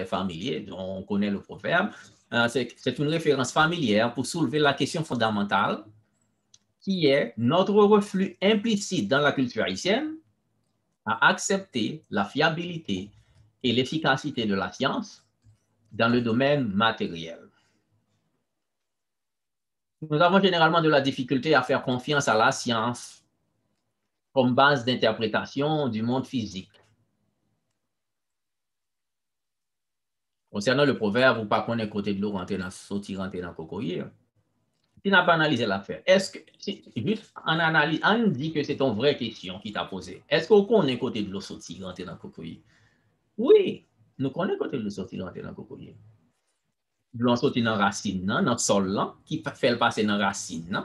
familier, on connaît le proverbe. C'est une référence familière pour soulever la question fondamentale qui est notre refus implicite dans la culture haïtienne à accepter la fiabilité et l'efficacité de la science dans le domaine matériel. Nous avons généralement de la difficulté à faire confiance à la science comme base d'interprétation du monde physique. Concernant le proverbe, ou pas qu'on est côté de l'eau, rentrer dans le cocoyer, tu n'as pas analysé l'affaire. Est-ce que, juste en analyse, on dit que c'est une vraie question qui t'a posée. Est-ce qu'on connaît côté de l'eau sortir, rentrer dans le cocoyer? Oui, nous connaissons côté de l'eau sortir, rentrer dans le cocoyer. L'eau sortir dans la racine, dans le sol, qui fait le passer dans la racine.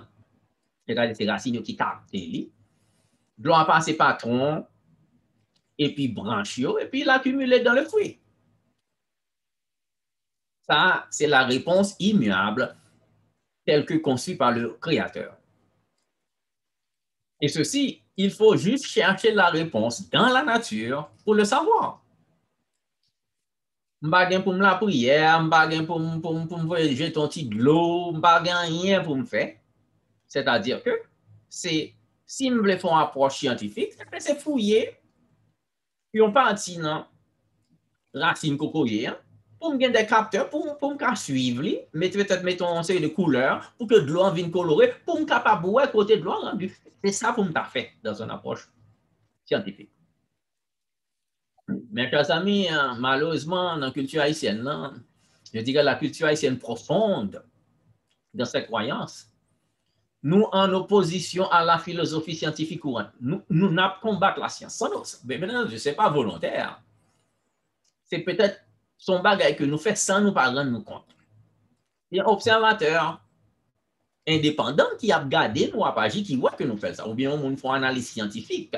C'est-à-dire ces racines qui captent. L'eau a passé par tronc, et puis branche, et puis l'accumuler dans le fruit. Ça, c'est la réponse immuable telle que conçue par le Créateur. Et ceci, il faut juste chercher la réponse dans la nature pour le savoir. Je ne pour me la prière, je ne pour me jeter un petit de l'eau, je ne rien pour me faire. C'est-à-dire que si je veux faire une approche scientifique, c'est fouiller, puis on partit dans racine cocoyer, pour me gagner des capteurs, pour me suivre, peut-être mettre un série de couleurs pour que de l'eau vienne colorer, pour me capable de voir côté de l'eau rendu. C'est ça pour me faire dans une approche scientifique. Mes chers amis, malheureusement, dans la culture haïtienne, je dirais la culture haïtienne profonde dans ses croyances, nous en opposition à la philosophie scientifique courante. Nous n'avons combattre la science. Mais maintenant, ce n'est pas volontaire. C'est peut-être son bagage que nous faisons sans nous pas rendre compte. Il y a un observateur indépendant qui a regardé nous à agir, qui voit que nous faisons ça. Ou bien on fait une analyse scientifique.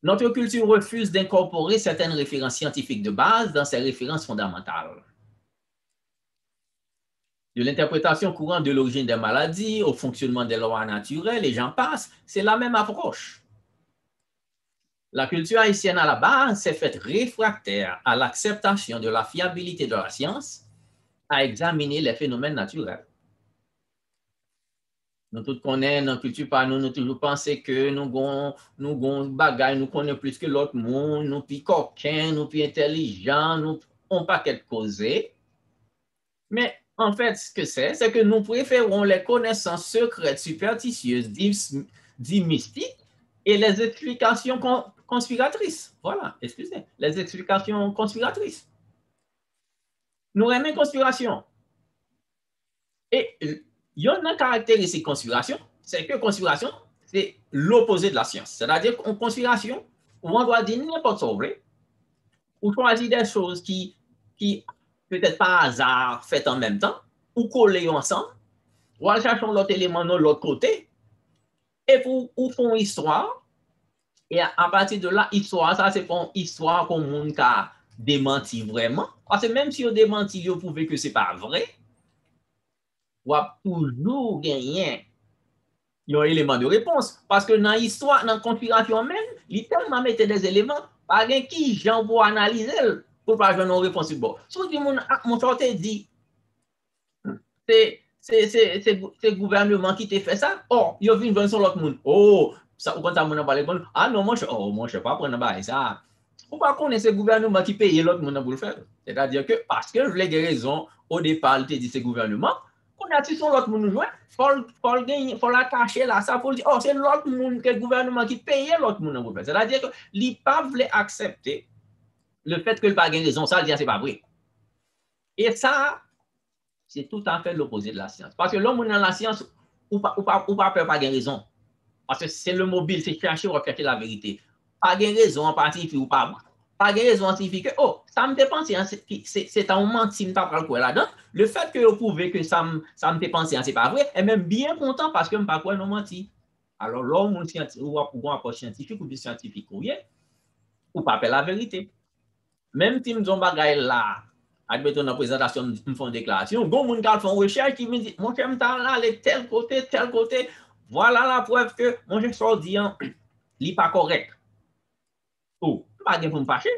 Notre culture refuse d'incorporer certaines références scientifiques de base dans ses références fondamentales. De l'interprétation courante de l'origine des maladies au fonctionnement des lois naturelles, et j'en passe, c'est la même approche. La culture haïtienne à la base s'est faite réfractaire à l'acceptation de la fiabilité de la science à examiner les phénomènes naturels. Nous tous connaissons dans la culture par nous toujours pensons que nous bagaille, nous connaissons plus que l'autre monde, nous plus coquins, nous plus intelligents, nous on pas qu'être causé. Mais en fait, ce que c'est que nous préférons les connaissances secrètes, superstitieuses, dites mystiques, et les explications conspiratrices. Voilà, excusez, les explications conspiratrices. Nous aimons conspiration. Et il y a une caractéristique conspiration, c'est que conspiration, c'est l'opposé de la science. C'est-à-dire qu'en conspiration, on doit dire n'importe quoi, ou choisir des choses qui peut-être par hasard faites en même temps, ou coller ensemble, ou aller chercher l'autre élément de l'autre côté, et pour faire une histoire, et à partir de là, histoire, ça c'est pas une histoire qu'on monde a démenti vraiment, parce que même si on démenti, vous pouvez que c'est pas vrai, on va toujours gagner un élément de réponse. Parce que dans l'histoire, dans la configuration même, il tellement mettre des éléments, par qui j'en pour analyser pour pas avoir une réponse. Bon, si mon sorte dit, c'est le gouvernement qui t'a fait ça. Oh, il y a une sur l'autre monde. Oh, ça, quand ça m'a parlé, ah non, moi, je ne sais pas prendre ça. Ou pas connaître ce gouvernement qui paye l'autre monde pour le faire. C'est-à-dire que, parce que je voulais des raisons, au départ, il te dit ce gouvernement, qu'on a dit sur l'autre monde jouer, il faut l'attacher là, ça pour dire, oh, c'est l'autre monde, que le gouvernement qui paye l'autre monde pour le faire. C'est-à-dire que, il pas voulait accepter le fait que le pas raison, ça, il dit, c'est pas vrai. Et ça, c'est tout à fait l'opposé de la science. Parce que l'homme dans la science, ou pas peur, pas raison. Parce que c'est le mobile, c'est chercher ou rechercher la vérité. Pas raison en particulier ou pas. Pas raison en signifie que, oh, ça me fait penser, hein, c'est un moment si je ne pas le quoi là-dedans. Le fait que vous prouvez que ça me fait penser, hein, c'est pas vrai, et même bien content parce que je ne pas quoi non menti. Alors, l'homme ou un approche scientifique ou scientifique, ou pas la vérité. Même si nous avons bagaille là, admettons dans la présentation, nous faisons une déclaration, bon, mon gars fait une recherche qui me dit, mon cher, là, aller tel côté, voilà la preuve que mon cher dit, il n'est pas correct. Oh, pas de pour me fâcher.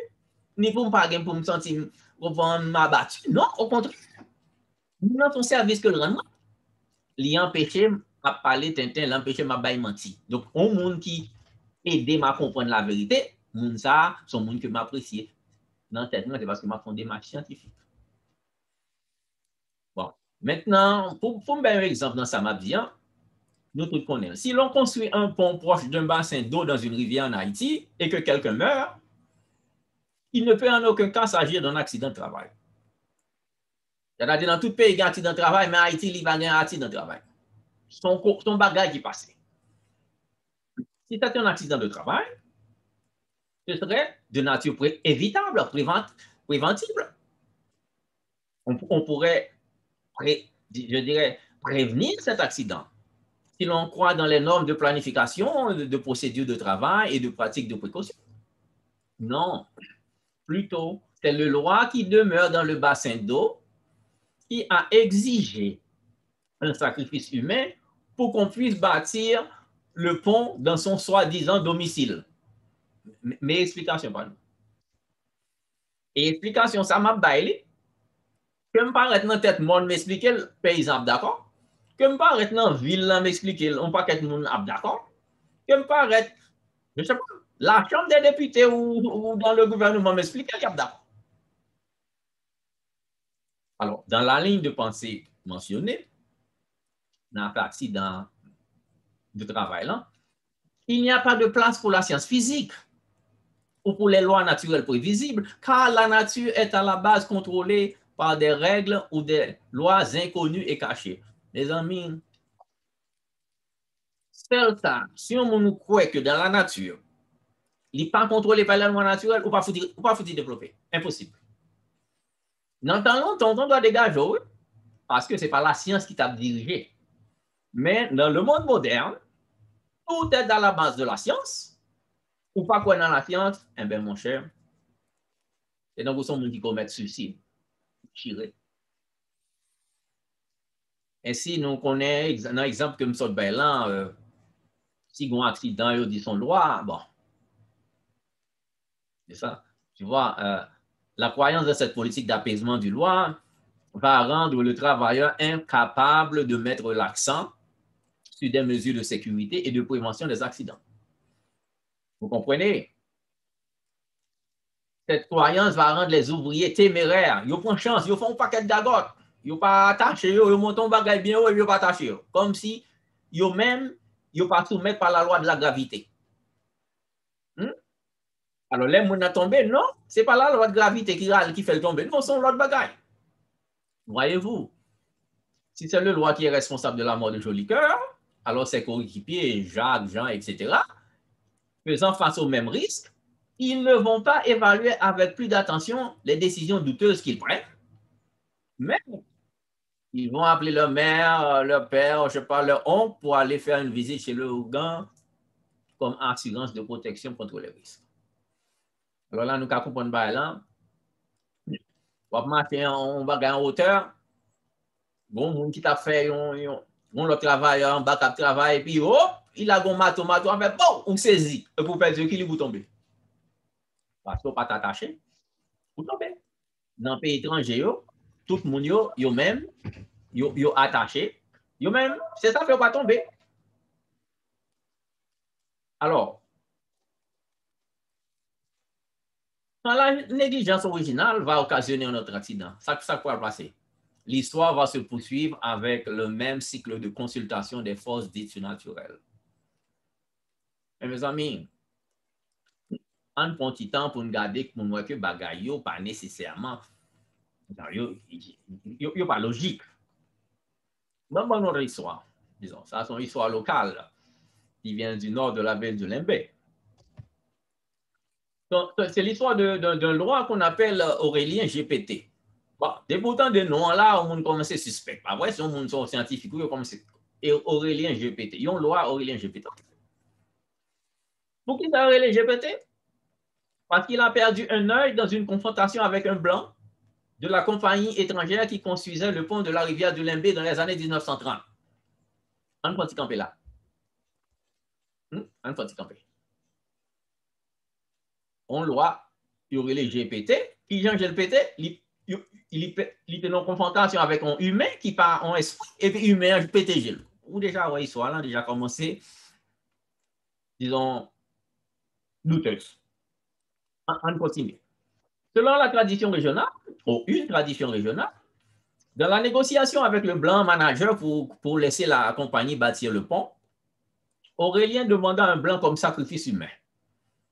ni pour me sentir m'a battu. Non, au contraire. Dans ton service que le rend, il empêche à parler Tintin, l'empêche m'a bailler menti. Donc, un monde qui aide à comprendre la vérité, moun ça, son monde que m'apprécie. Dans tête, c'est parce que m'a fondé ma scientifique. Bon, maintenant, pour me donner un exemple dans ça, m'a dit, hein, nous tous connaissons. Si l'on construit un pont proche d'un bassin d'eau dans une rivière en Haïti et que quelqu'un meurt, il ne peut en aucun cas s'agir d'un accident de travail. C'est-à-dire, dans tout pays, il y a un accident de travail, mais Haïti, il va y avoir un accident de travail. Son bagage qui passe. Si c'est un accident de travail, ce serait de nature évitable, préventible. On pourrait, je dirais, prévenir cet accident si l'on croit dans les normes de planification, de procédures de travail et de pratiques de précaution. Non, plutôt, c'est le loi qui demeure dans le bassin d'eau qui a exigé un sacrifice humain pour qu'on puisse bâtir le pont dans son soi-disant domicile. Mes explications, pardon. Et explication, ça m'a baillé. Que me paraît dans tête monde m'expliquer le paysan d'accord. Que me paraît dans ville m'expliquer on pas qu'être monde d'accord. Que me paraît je sais pas la chambre des députés ou dans le gouvernement m'expliquer qu'il y a d'accord. Alors, dans la ligne de pensée mentionnée, dans l'accident de travail là, il n'y a pas de place pour la science physique ou pour les lois naturelles prévisibles, car la nature est à la base contrôlée par des règles ou des lois inconnues et cachées. Les amis, seul ça, si on croit que dans la nature, il n'est pas contrôlé par les lois naturelles, ou pas faut-il développer. Impossible. Dans le temps longtemps, on doit dégager, parce que ce n'est pas la science qui t'a dirigé. Mais dans le monde moderne, tout est dans la base de la science. Ou pas quoi dans la science, eh bien, mon cher, c'est donc vous monde qui commettent suicide. Chiré. Ainsi, nous connaissons un exemple que M. Bailan, si il y a un accident, il dit son loi, bon. C'est ça. Tu vois, la croyance de cette politique d'apaisement du loi va rendre le travailleur incapable de mettre l'accent sur des mesures de sécurité et de prévention des accidents. Vous comprenez? Cette croyance va rendre les ouvriers téméraires. Ils prennent chance, ils font un paquet d'agotes. Ils ne sont pas attachés, ils montent un bagage bien haut et ils ne sont pas attachés. Comme si ils-mêmes, ils ne sont pas soumis par la loi de la gravité. Alors, les gens ont tombé, non, ce n'est pas la loi de gravité qui fait tomber, non, c'est l'autre bagaille. Voyez-vous, si c'est le loi qui est responsable de la mort de Jolicoeur, alors ses coéquipiers, Jacques, Jean, etc., faisant face au même risque, ils ne vont pas évaluer avec plus d'attention les décisions douteuses qu'ils prennent, mais ils vont appeler leur mère, leur père, je sais pas, leur oncle pour aller faire une visite chez le Ougan comme assurance de protection contre les risques. Alors là, nous avons compris là, on va marcher en hauteur, bon, monde qui t'a fait le travail en bas de travail, et puis hop, il a un mato, bon, on saisit, et pour perdre qui vous tomber. Parce qu'on pas t'attacher, vous tombez. Dans le pays étranger, tout le monde, yo même, yo attaché, yo même, c'est ça, fait pas tomber. Alors, quand la négligence originale va occasionner un autre accident, ça va passer. L'histoire va se poursuivre avec le même cycle de consultation des forces dites surnaturelles. Et mes amis, on prend du temps pour nous garder pour nous que bagaille pas nécessairement, yo pas logique. Même dans notre histoire, disons, ça c'est une histoire locale qui vient du nord de la baie de Limbé. C'est l'histoire d'un loi qu'on appelle Aurélien GPT. Bon, déboutant de noms là, on commence à suspect. Pas vrai, si on sont scientifiques, on commence et Aurélien GPT. Il y a une loi Aurélien GPT. Pour qui c'est Aurélien GPT? Parce qu'il a perdu un œil dans une confrontation avec un blanc de la compagnie étrangère qui construisait le pont de la rivière du Limbé dans les années 1930. On peut camper là. On peut camper. On loi il y aurait les GPT, qui Jean GPT, il était en confrontation avec un humain qui part en esprit, et puis humain PTG. Ou déjà, ouais, histoire là, déjà commencé, disons, douteuse. On continue. Selon la tradition régionale, ou une tradition régionale, dans la négociation avec le blanc manager pour laisser la compagnie bâtir le pont, Aurélien demanda un blanc comme sacrifice humain.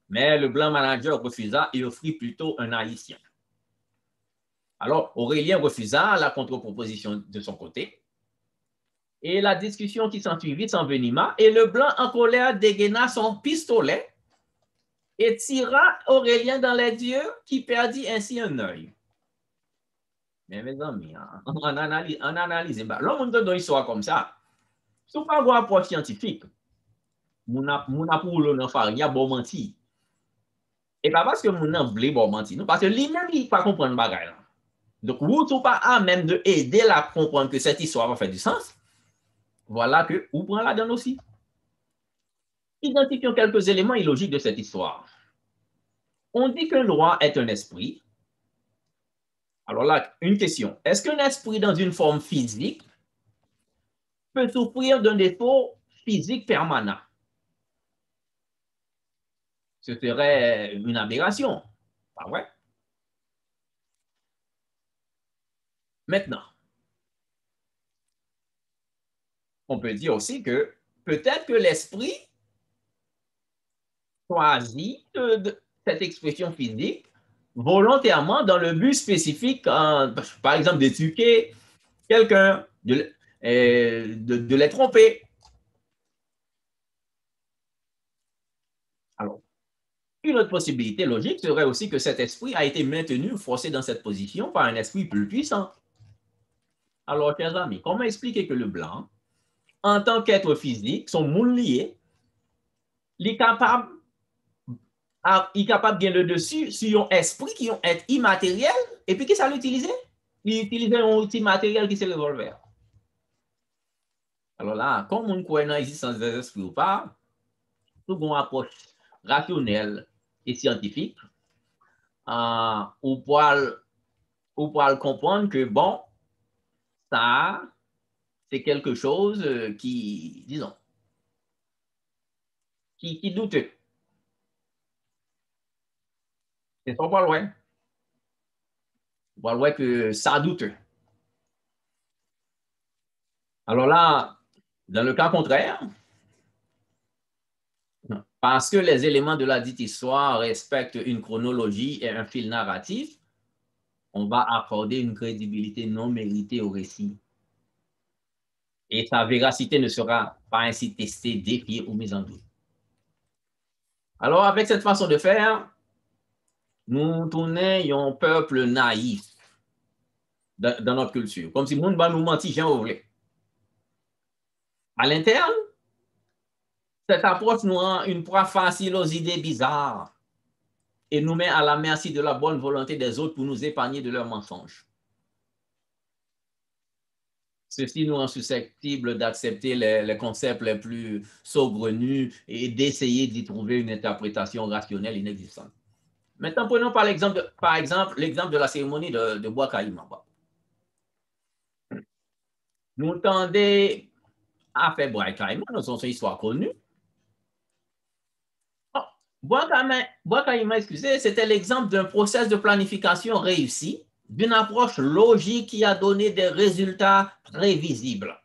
Mais le blanc manager refusa et offrit plutôt un haïtien. Alors, Aurélien refusa la contre-proposition de son côté. Et la discussion qui s'ensuivit s'envenima, et le blanc en colère dégaina son pistolet et tira Aurélien dans les yeux, qui perdit ainsi un œil. Mais mes amis, on analyse. L'homme de une histoire comme ça, si on pas avoir approche scientifique, mon pour le faire, il y a bon menti. Et pas parce que mon a voulu bon menti, parce que lui-même, il ne pas comprendre le bagage. Donc, vous ne pas à même de aider à comprendre que cette histoire va faire du sens. Voilà que vous prenez la donne aussi. Identifions quelques éléments illogiques de cette histoire. On dit qu'un roi est un esprit. Alors là, une question. Est-ce qu'un esprit dans une forme physique peut souffrir d'un défaut physique permanent? Ce serait une aberration. Pas vrai? Maintenant, on peut dire aussi que peut-être que l'esprit choisit cette expression physique volontairement dans le but spécifique, par exemple, d'éduquer quelqu'un, de les tromper. Alors, une autre possibilité logique serait aussi que cet esprit a été maintenu ou forcé dans cette position par un esprit plus puissant. Alors, chers amis, comment expliquer que le blanc, en tant qu'être physique, son monde lié, il est capable de gagner le dessus sur un esprit qui est être immatériel, et puis qui ça l'utiliser? Il utilisait un outil matériel qui c'est le revolver. Alors là, comme on croit dans l'existence des esprits ou pas, tout une approche rationnelle et scientifique, ou pour comprendre que, bon, ça, c'est quelque chose qui, disons, qui doute. C'est pas loin. Pas loin que ça doute. Alors là, dans le cas contraire, parce que les éléments de la dite histoire respectent une chronologie et un fil narratif, on va accorder une crédibilité non méritée au récit. Et sa véracité ne sera pas ainsi testée, défiée ou mise en doute. Alors, avec cette façon de faire, nous tournons un peuple naïf dans notre culture, comme si le monde nous mentit, j'en voulais. À l'interne, cette approche nous rend une proie facile aux idées bizarres et nous met à la merci de la bonne volonté des autres pour nous épargner de leurs mensonges. Ceci nous rend susceptibles d'accepter les concepts les plus saugrenus et d'essayer d'y trouver une interprétation rationnelle inexistante. Maintenant, prenons par exemple l'exemple de la cérémonie de Bois Caïman. Nous tendons à faire Bois Caïman, c'est une histoire connue. Bois Caïman, excusez, c'était l'exemple d'un processus de planification réussi, d'une approche logique qui a donné des résultats prévisibles,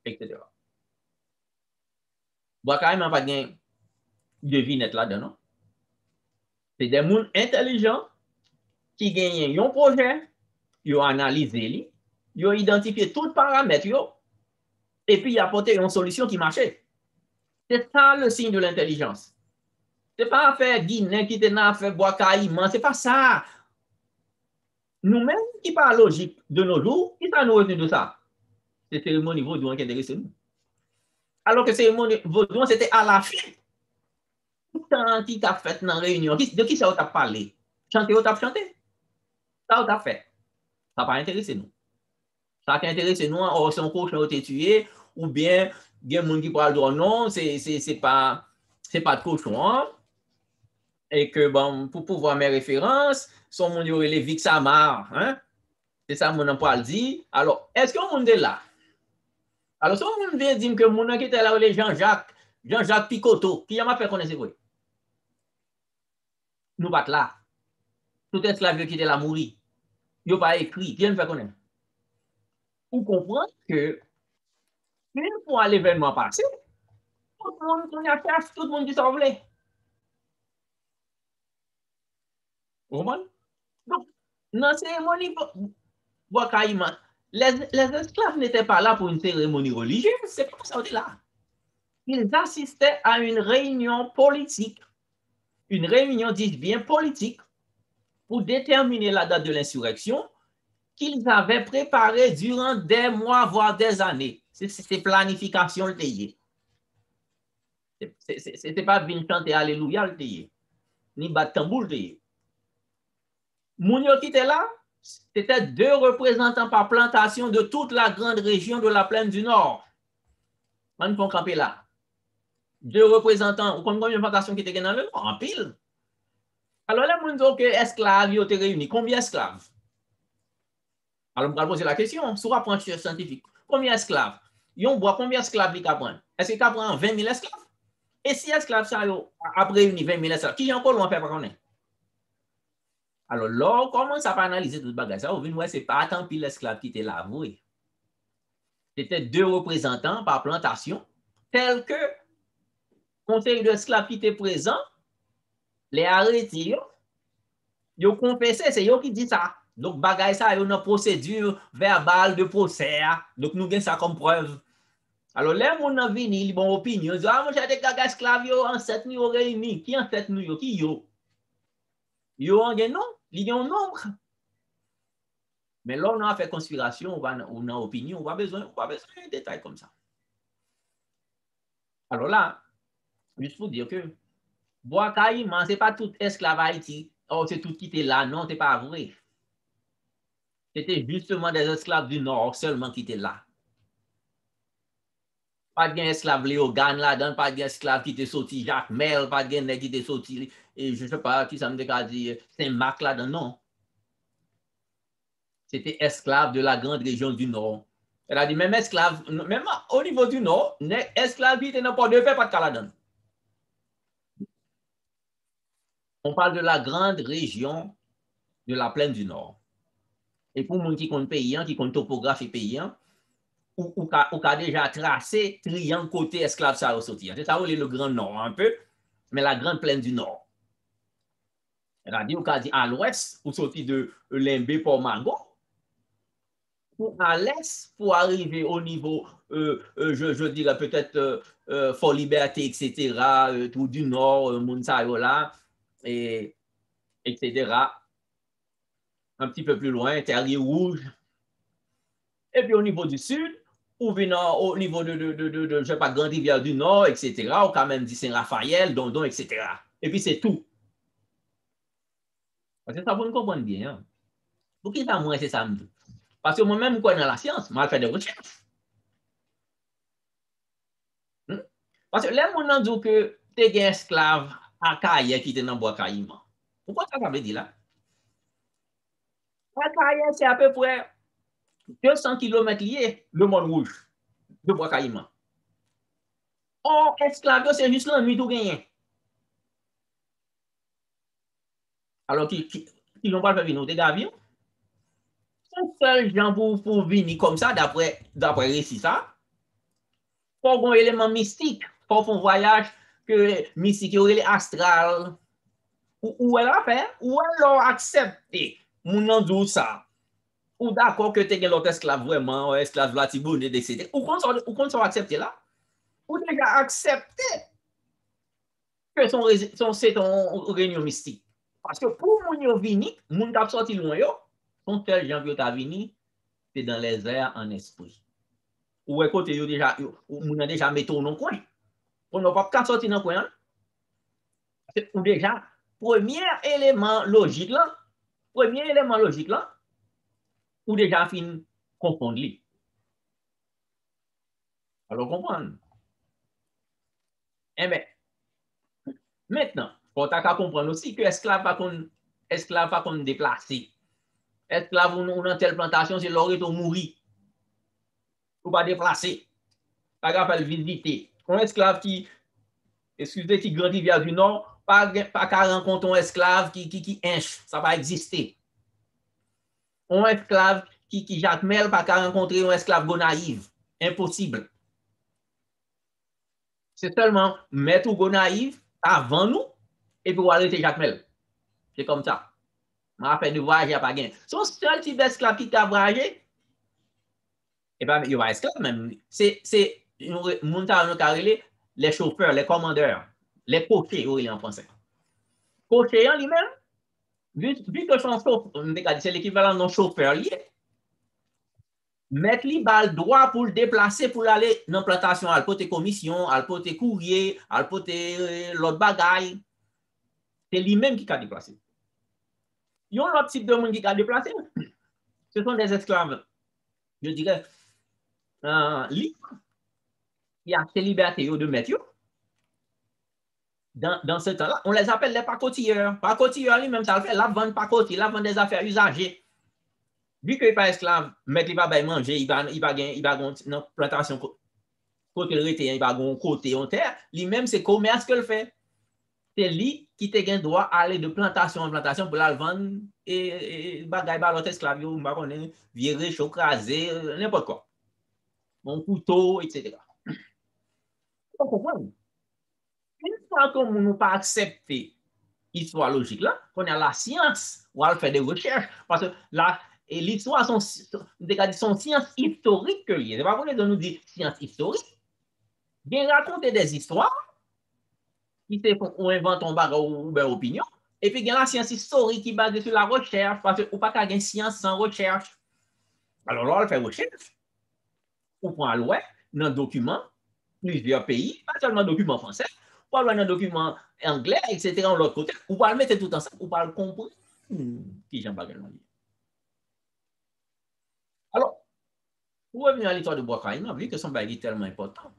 etc. Bois Caïman n'a pas de devinette là-dedans, non? C'est des gens intelligents qui gagnent un projet, ils ont analysé, ils ont identifié tous les paramètres, et puis ils ont apporté une solution qui marchait. C'est ça le signe de l'intelligence. Ce n'est pas faire Guinée qui t'a fait bois caïman, ce n'est pas ça. Nous-mêmes qui parlons logique de nos jours, qui ça nous retenu de ça? C'est cérémonie vaudouin qui intéresse nous. Alors que cérémonie vaudouin, c'était à la fin. Tout le temps qui t'a fait dans la réunion, de qui ça t'a parlé? Chanter ou t'a chanté? Ça t'a fait. Ça n'a pas intéressé nous. Ça qui intéresse nous, oh, son cochon a été tué, ou bien il y a des gens qui parlent de non, c'est pas de cochon. Hein? Et que, bon, pour pouvoir mes références, son monde y aurait les Vic Samar, hein? C'est ça mon emploi le dit. Alors, est-ce que mon est là? Alors, si on vient dire que mon qui était là, les Jean-Jacques Picotot, qui m'a fait connaître, oui. Nous pas là. Tout esclave qui était là mourir. Il n'a pas écrit. Qui me fait connaître? Vous comprenez que, une fois l'événement passé, tout le monde connaît la chasse, tout le monde dit ça voulait. Vous comprenez? Donc, dans la cérémonie, les esclaves n'étaient pas là pour une cérémonie religieuse, c'est pas ça, on est là. Ils assistaient à une réunion politique, une réunion, dis bien, politique, pour déterminer la date de l'insurrection qu'ils avaient préparée durant des mois, voire des années. C'est planification le payé. C'est pas venir chanter Alléluia le payé, ni battre tambour le payé. Mounio qui était là, c'était 2 représentants par plantation de toute la grande région de la plaine du Nord. On peut camper là. 2 représentants, combien de plantations qui étaient dans le Nord? En pile. Alors là, on dit que esclaves, ils ont été réunis. Combien d'esclaves? Alors, on va poser la question, sur apprenti scientifique. Combien d'esclaves? Ils ont bois combien d'esclaves ils apprennent? Est-ce qu'ils apprennent 20 000 esclaves? Et si esclaves, ça a réuni 20 000 esclaves, qui est encore loin faire par connaître? Alors là, on commence à analyser tout le bagage. Ça, ouais, c'est pas tant pis l'esclave qui était là, oui. C'était 2 représentants par plantation, tels que le conseil d'esclaves qui était présent, les arrêtés, ils ont confessé, c'est eux qui dit ça. Donc, bagay ça, il y a une procédure verbale de procès. Donc, nous avons ça comme preuve. Alors, les gens ont venu, ils ont opinion. Ils disent, ah, moi, j'ai des gagas esclaves, en 7 nous réunis. Qui en 7 nous, qui yo? Yo, en non, ils ont un nombre. Mais là, on a fait conspiration, on a opinion, on n'a pas besoin de détails comme ça. Alors là, juste pour dire que Bois Caïman, ce n'est pas tout esclave Haïti. Oh, c'est tout qui était là. Non, ce n'est pas vrai. C'était justement des esclaves du Nord seulement qui étaient là. Pas d'esclave Léogane là-dedans, pas d'esclave qui était sorti Jacques Mel, pas de qui était sorti, et je ne sais pas qui ça me dit, Saint-Marc là-dedans, non. C'était esclave de la grande région du Nord. Elle a dit, même esclave, même au niveau du Nord, esclave qui était n'importe de fait, pas de cas là-dedans. On parle de la grande région de la plaine du Nord. Et pour les gens qui connaissent paysan, qui connaissent topographie paysan, ou a déjà tracé triangle côté esclave ça ressortir. C'est ça où est le grand nord un peu, mais la grande plaine du nord. Elle a dit, on a dit à l'ouest, pour sortir de Limbé pour Mago, ou à l'est, pour arriver au niveau, je dirais peut-être Fort Liberté, etc., tout du nord, Mounsayola, et etc., un petit peu plus loin, Terrier Rouge. Et puis au niveau du sud, ou venant au niveau je ne sais pas, Grande Rivière du Nord, etc., ou quand même dit Saint-Raphaël, Dondon, etc. Et puis c'est tout. Parce que ça, vous ne comprenez bien. Hein? Pour qui ça, moi, c'est ça? Parce que moi-même, je connais la science, je fais des recherches. Parce que là, on dit que tu es un esclave à Kaye qui est dans le bois Caïman. Pourquoi ça veut dire là? À Kaye, c'est à peu près 200 km lié le monde rouge de bois Caïman. Or, esclave, c'est juste la nuit tout gagné. Alors, qui n'ont pas fait venir des avions? Un seul gens pour venir comme ça, d'après récit ça, pour un élément mystique, pour un voyage que mystique, il y astral, ou elle a fait, ou elle a accepté, mon dit ça, ou d'accord que tu es l'autre esclave vraiment, esclave latibonné, etc. Ou qu'on soit accepté là, ou déjà accepté que c'est ton réunion mystique. Parce que pour mon vini, mon t'a sorti loin, son tel gens qui t'a vini, c'est dans les airs en esprit. Ou écoutez, on a déjà mis au coin. On n'a pas sortir dans le coin. Ou déjà, premier élément logique là, ou déjà fin confondre. Alors, comprendre. Eh bien, maintenant, faut comprendre aussi que esclave pas qu'on déplacé. Esclave ou dans telle plantation, c'est l'aurait mourir. Ou pas déplacer. Pas grave, visiter. Un esclave qui, excusez, qui grandit vers du Nord, pas qu'à rencontrer un esclave qui inche. Ça va exister. Un esclave qui Jacques Mel, pas qu'à rencontrer un esclave gonaïve. Impossible. C'est seulement mettre ou gonaïve avant nous et puis arrêter Jacques Mel. C'est comme ça. On a fait de voyage, pas gain. Son seul type d'esclave qui t'a voyagé, et bien, il va esclave même. C'est les chauffeurs, les commandeurs, les cochers, oui, en français. Cocher en lui-même, vu que son chauffeur, c'est l'équivalent d'un chauffeur lié, mettre lui bal droit pour le déplacer pour aller dans la plantation, à porter commission, à porter courrier, à porter l'autre bagaille. C'est lui-même qui a déplacé. Il y a un autre type de monde qui a déplacé. Ce sont des esclaves, je dirais, libres, qui a ces libertés de mettre. Dans ce temps-là, on les appelle les pacotilleurs. Pacotilleurs, lui-même, ça le fait, la vente pacotier, la vente des affaires usagées. Vu qu'il n'est pas esclave, mais il va manger, il va dans plantation côté le il va côté en terre, lui-même, c'est commerce qu'il fait. C'est lui qui te gagne droit à aller de plantation en plantation pour la vendre et bagaille par l'autre esclave, virer, chocraser, n'importe quoi. Mon couteau, etc. Vous comprenez? Une fois que nous n'avons pas accepté l'histoire logique là, qu'on a la science, on va faire des recherches, parce que là, l'histoire, sont sciences historiques que liées. C'est pas qu'on nous dit sciences historiques. Bien raconter des histoires, qui on invente un bagage ou une opinion, et puis il y a la science historique qui base sur la recherche, parce qu'on ne peut pas avoir une science sans recherche. Alors là, on fait recherche. On prend à l'ouest, dans le document, plusieurs pays, pas seulement document français, on va dans un document anglais, etc. de l'autre côté, on va le mettre tout ensemble, on va le comprendre. Qui j'en parle. Alors, pour revenir à l'histoire de Bois-Caïman, on a vu que son bagage est tellement important.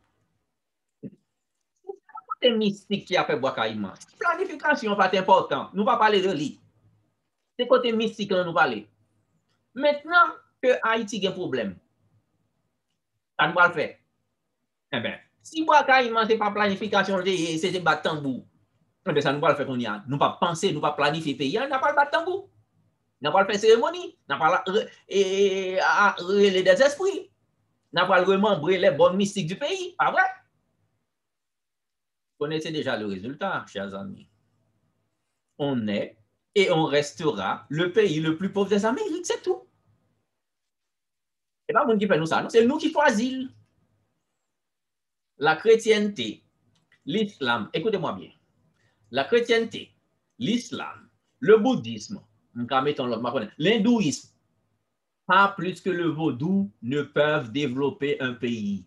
C'est mystique qui a fait Bois-Caïman. Planification pas important. Nous ne pas parler de lui. C'est côté mystique que nous parlons. Maintenant que Haïti a un problème, ça nous va le faire. Eh bien, si Bois-Caïman, ce n'est pas planification, c'est battre tambour. Eh bien, ça nous va le faire qu'on y a. Nous pas penser, nous pas planifier pays, on n'a pas le battre tambour. On n'a pas le faire cérémonie, on n'a pas les des esprits. On n'a pas le remembrer les bonnes mystiques du pays. Pas vrai? Vous connaissez déjà le résultat, chers amis. On est et on restera le pays le plus pauvre des Amériques, c'est tout. C'est pas le monde qui fait nous ça, c'est nous qui choisissons. La chrétienté, l'islam, écoutez-moi bien, la chrétienté, l'islam, le bouddhisme, l'hindouisme, pas plus que le vaudou ne peuvent développer un pays.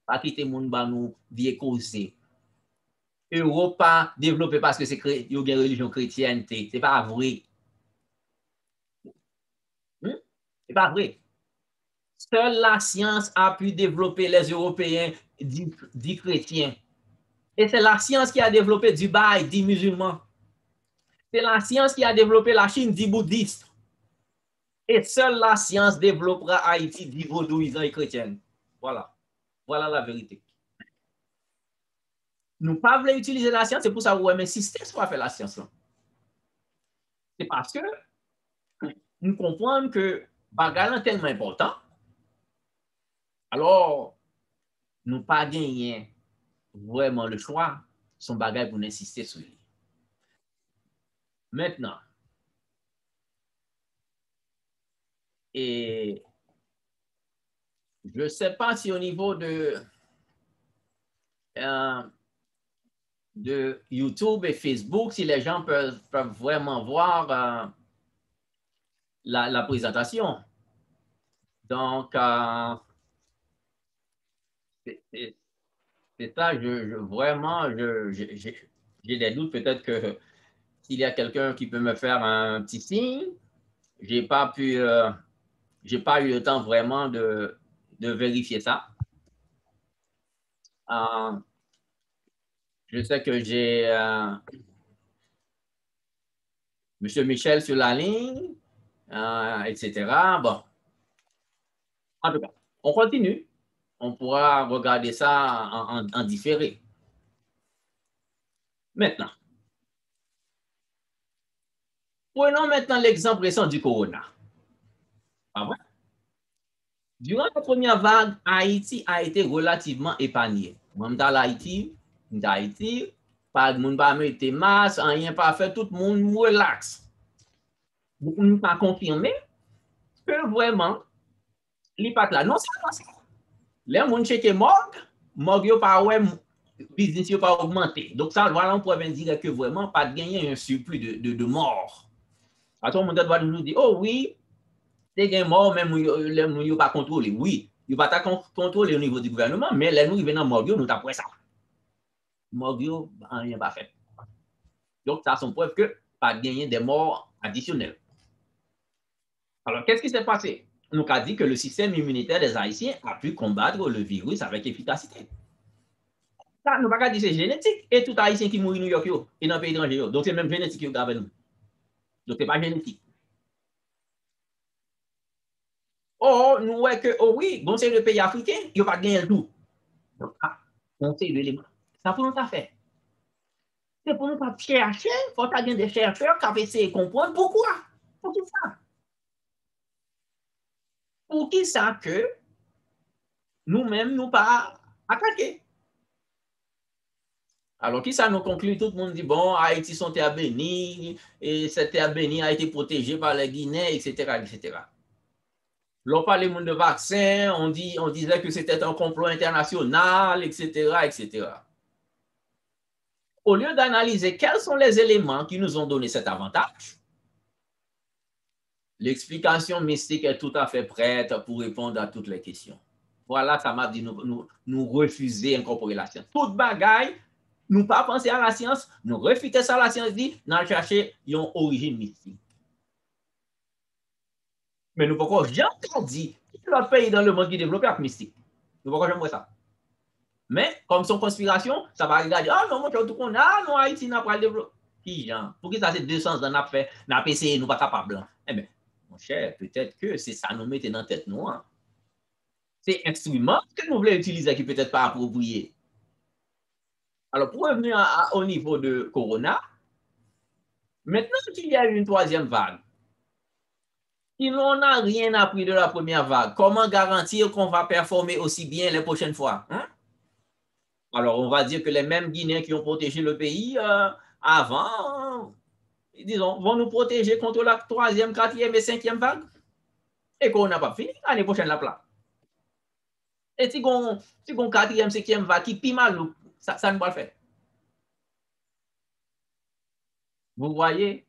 Pas quitter mon banou, vie causée. Europe pas développé parce que c'est une religion chrétienne, c'est pas vrai. C'est pas vrai. Seule la science a pu développer les Européens dits chrétiens. Et c'est la science qui a développé Dubaï, dit musulmans. C'est la science qui a développé la Chine, dit bouddhiste. Et seule la science développera Haïti, dit vaudouisant et chrétienne. Voilà. Voilà la vérité. Nous ne pouvons pas utiliser la science, c'est pour ça que vous insistez sur faire la science. C'est parce que nous comprenons que bagarre est tellement important. Alors, nous pas gagné vraiment le choix, son bagage pour insister sur lui. Maintenant, et je ne sais pas si au niveau de YouTube et Facebook, si les gens peuvent vraiment voir la présentation. Donc, c'est ça, vraiment, j'ai des doutes. Peut-être que s'il y a quelqu'un qui peut me faire un petit signe, j'ai pas eu le temps vraiment de vérifier ça. Je sais que j'ai Monsieur Michel sur la ligne, etc. Bon, en tout cas, on continue. On pourra regarder ça en différé. Maintenant, prenons maintenant l'exemple récent du corona. Pas vrai? Durant la première vague, Haïti a été relativement épargné. Même dans l'Haïti, pas de monde pas mettre masque, rien pas fait, tout le monde relax. Donc, on n'a pas confirmé que vraiment, les pas là. Non, c'est pas ça. Les gens checker morgue, yo pas ouais, business yo pas augmenté. Donc, ça, voilà, on pourrait bien dire que vraiment, pas de gagner un surplus de morts. À tout le monde doit nous dire, oh oui, c'est gain mort, même les gens pas contrôlé. Oui, ils pas contrôlé au niveau du gouvernement, mais les nous, ils viennent dans morgue, nous t'apprêt ça. Morgue, rien pas fait. Donc, ça, c'est preuve que pas de gagner des morts additionnels. Alors, qu'est-ce qui s'est passé? On a dit que le système immunitaire des Haïtiens a pu combattre le virus avec efficacité. Ça, nous pas dire c'est génétique. Et tout Haïtien qui mourit New York et dans le pays étranger. Donc, c'est même génétique qui est avec nous. Donc, c'est pas génétique. Oh, nous voyons que, oh oui, bon, c'est le pays africain, il n'y a pas gagné le tout. Donc, on sait l'élément. Ça pour nous pas faire. C'est pour nous pas chercher, il faut qu'il y ait des chercheurs qui ont essayé de comprendre pourquoi. Pour qui ça? Pour qui ça que nous-mêmes, nous pas attaquer? Alors, qui ça nous conclut? Tout le monde dit, bon, Haïti sont terre bénie, et cette terre bénie a été protégée par les Guinéens, etc., etc. L'on parlait de vaccins, on disait que c'était un complot international, etc., etc. Au lieu d'analyser quels sont les éléments qui nous ont donné cet avantage, l'explication mystique est tout à fait prête pour répondre à toutes les questions. Voilà, ça m'a dit nous refuser d'incorporer la science. Toute bagaille, nous pas penser à la science, nous refuter ça, la science dit, nous chercher une origine mystique. Mais nous ne pouvons jamais dire que l'autre pays dans le monde qui est développé avec mystique. Nous ne pouvons jamais ça. Mais, comme son conspiration, ça va regarder, ah non, tout qu'on a, non, Haïti n'a pas le développé. Qui, Jean? Pour qui ça, c'est 200 ans, n'a fait, n'a pas essayé, nous pas capables. Eh bien, mon cher, peut-être que c'est ça nous mettez dans la tête, nous. Hein. C'est instrument que nous voulons utiliser qui peut-être pas approprié. Alors, pour revenir au niveau de Corona, maintenant qu'il y a une troisième vague, si l'on n'a rien appris de la première vague, comment garantir qu'on va performer aussi bien les prochaines fois? Hein? Alors, on va dire que les mêmes Guinéens qui ont protégé le pays avant, disons, vont nous protéger contre la troisième, quatrième et cinquième vague. Et qu'on n'a pas fini, l'année prochaine, la plat. Et si on quatrième, cinquième vague qui pis mal, ça ne va pas le faire. Vous voyez,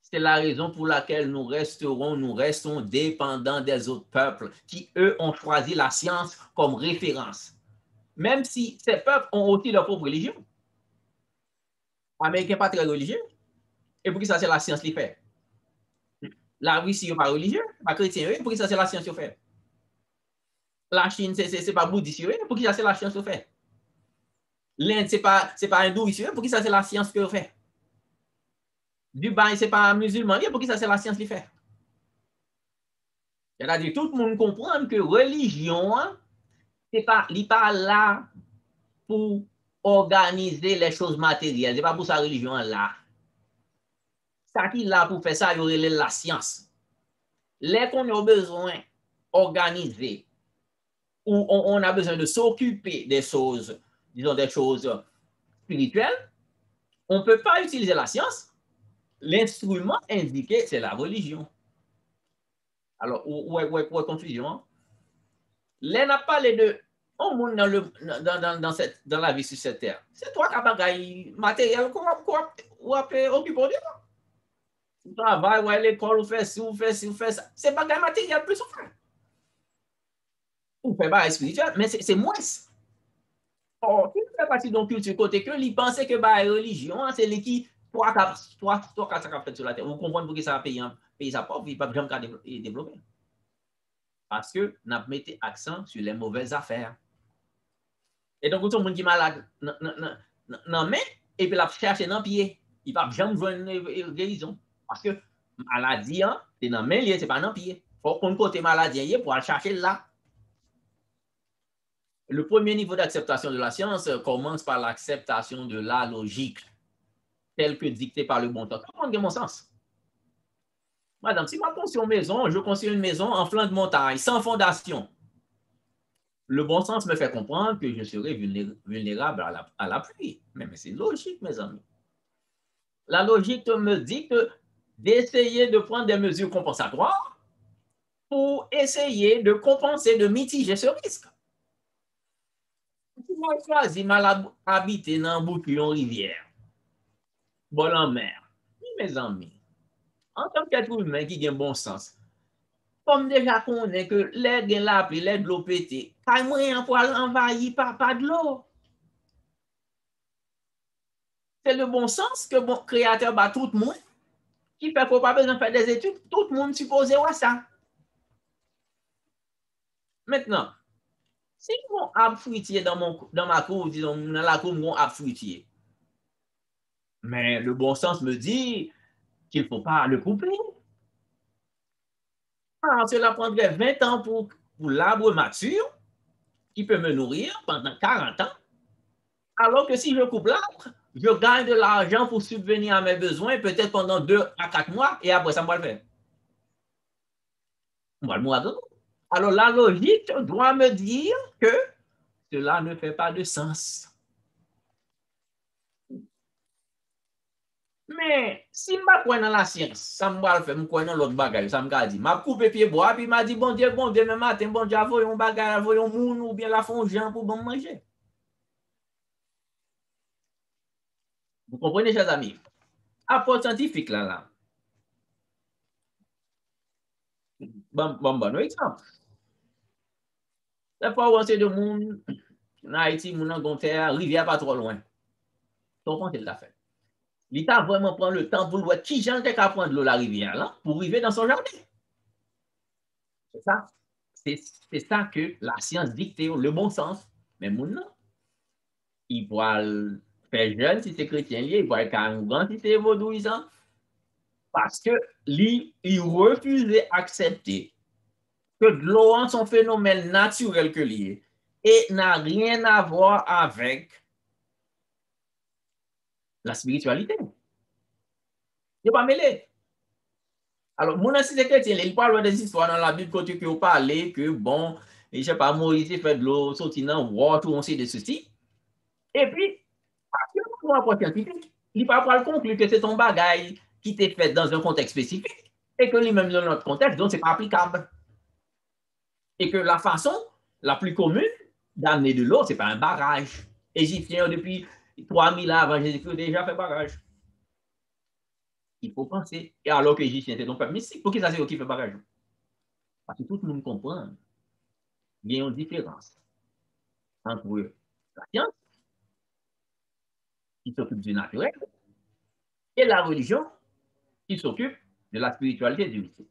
c'est la raison pour laquelle nous restons dépendants des autres peuples qui, eux, ont choisi la science comme référence. Même si ces peuples ont aussi leur propre religion. Américains pas très religieux. Et pour qui ça, c'est la science qui fait? La Russie n'est pas religieux, pas chrétien. Pour qui ça, c'est la science qui fait? La Chine, c'est pas bouddhiste. Pour qui ça, c'est la science qui fait? L'Inde, c'est pas hindouiste. Pour qui ça, c'est la science qui fait? Dubaï, c'est pas musulman. Pour qui ça, c'est la science qui fait? C'est-à-dire, tout le monde comprend que religion, c'est pas là pour organiser les choses matérielles. C'est pas pour sa religion là. Ça qui est là pour faire ça, il y aurait la science. Les qu'on a besoin d'organiser, ou on a besoin de s'occuper des choses, disons des choses spirituelles, on ne peut pas utiliser la science. L'instrument indiqué, c'est la religion. Alors, où est confusion? Là, on a parlé de on monde dans la vie sur cette terre. C'est toi qui as bagaille matériel ou occupé de toi. Tu travailles, ou à l'école, ou fait ci, ou fait ça. C'est bagaille matériel plus ou moins. Ou fait bagaille spirituel, mais c'est moins. Or, qui fait partie d'une culture côté que lui pensait que la religion, c'est lui qui toi qui as fait sur la terre. Vous comprenez pourquoi ça a payé ça pauvre, il ne peut jamais développer. Parce que nous mettons accent sur les mauvaises affaires. Et donc, tout le monde qui est malade, non, mais, et puis la cherche dans le pied. Il ne va jamais jouer une guérison. Parce que maladie, c'est dans main, c'est pas dans pied. Il faut qu'on côté maladie pour aller chercher là. Le premier niveau d'acceptation de la science commence par l'acceptation de la logique, telle que dictée par le bon sens. Comment est mon sens? Madame, si je construis une maison, je construis une maison en flanc de montagne, sans fondation. Le bon sens me fait comprendre que je serai vulnérable à la pluie. Mais c'est logique, mes amis. La logique me dit que d'essayer de prendre des mesures compensatoires pour essayer de compenser, de mitiger ce risque. Si moi choisis mal habiter dans un bouclion rivière, bol en mer, oui, mes amis, en tant qu'être humain qui a un bon sens, comme déjà qu'on est que l'air de la pluie, l'air de l'eau pété, pas moyen pour envahir pas de l'eau. C'est le bon sens que bon créateur bat tout le monde, qui fait qu'on n'a pas besoin de faire des études, tout le monde supposé à ça. Maintenant, si mon arbre fruitier dans ma cour, disons, dans la cour, mon arbre fruitier, mais le bon sens me dit qu'il ne faut pas le couper. Alors, cela prendrait 20 ans pour l'arbre mature, qui peut me nourrir pendant 40 ans. Alors que si je coupe l'arbre, je gagne de l'argent pour subvenir à mes besoins, peut-être pendant 2 à 4 mois, et après, ça va le faire. Moi, le mois. Alors, la logique doit me dire que cela ne fait pas de sens. Mais si je crois dans la science, ça me va faire, je crois dans l'autre bagage, ça me dit, je coupe pied bois, puis m'a dit, bon Dieu, demain matin, bon Dieu, voyons un bagage, voyons un moun ou bien la font gens pour bon manger. Vous comprenez, chers amis? Apport scientifique là. Bon exemple. La fois où on sait de monde, en Haïti, mon en terre, rivière pas trop loin. Donc, on l'a fait. L'État vraiment prend le temps pour voir qui j'en qu'à prendre l'eau la rivière là, pour arriver dans son jardin. C'est ça. C'est ça que la science dicte, le bon sens. Mais mon non. Il pourra faire jeune si c'est chrétien, il pourra être grand si c'est vaudouisant. Parce que lui, il refusait d'accepter que l'eau est un phénomène naturel que lié et n'a rien à voir avec la spiritualité. Il n'est pas mêlé. Alors, mon c'est chrétien, il parle des histoires dans la Bible côté que vous parlez que bon, je ne sais pas, Moïse fait de l'eau, sorti dans le water, on sait de ceci. Et puis, parce que nous avons scientifique, il ne va pas conclure que c'est ton bagage qui t'est fait dans un contexte spécifique et que lui-même dans notre contexte, donc ce n'est pas applicable. Et que la façon la plus commune d'amener de l'eau, ce n'est pas un barrage. Égyptien, depuis 3000 ans avant Jésus-Christ, déjà fait barrage. Il faut penser. Et alors que l'Égyptien, c'est donc pas mystique. Pour qui ça c'est qui fait barrage? Parce que tout le monde comprend. Il y a une différence entre la science, qui s'occupe du naturel, et la religion, qui s'occupe de la spiritualité du mystique.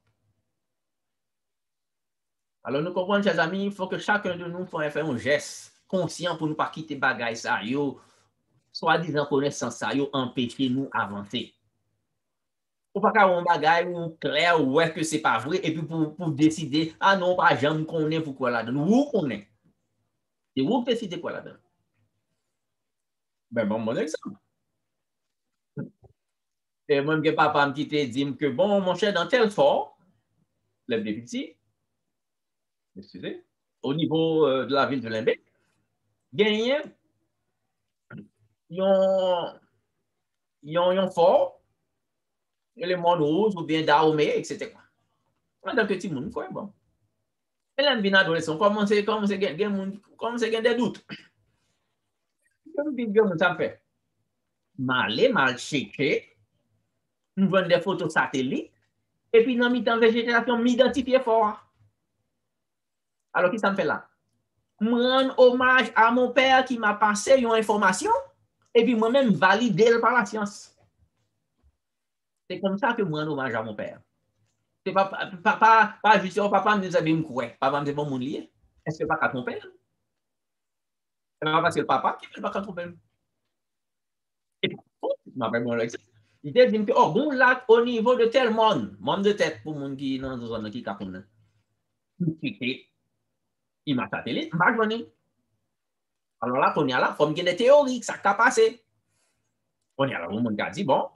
Alors, nous comprenons, chers amis, il faut que chacun de nous fasse un geste conscient pour ne pas quitter bagaille ça, soi-disant connaissance ça, empêcher nous avancer. Pour pas avoir un bagaille ou clair ou est-ce que c'est pas vrai et puis pour décider, ah non, pas jamais connaît pourquoi là-dedans. Où connaît? C'est vous qui décidez quoi là-dedans. Ben, bon exemple. Et moi, que papa me dit que bon, mon cher, dans tel fort, le petit, excusez, au niveau de la ville de Limbec, gagné, ils ont fort, les mondes rouges ou bien d'armée, etc. Dans petit monde, quoi, bon. Et là, bien adolescent, comment c'est des doutes. Comme ça fait. Mal checké, nous vendons des photos satellites, et puis dans mi-temps végétation, m'identifier fort. Alors, qui ça me fait là? Me rendre hommage à mon père qui m'a passé une information, et puis moi-même valider par la science. C'est comme ça que moi rends hommage à mon père. C'est pas juste, oh, papa me dit, papa me dit, bon, mon lié. Est-ce que pas ton père? C'est pas parce que le papa qui fait pas ton père. Et puis, Il te dit que, oh, bon, là, au niveau de tel monde de tête pour monde qui dans zone qui capone. Il m'a satellite, m'a journée. Alors là, on y a là, faut me des théories, ça a passé. On y a là, on m'a dit, bon,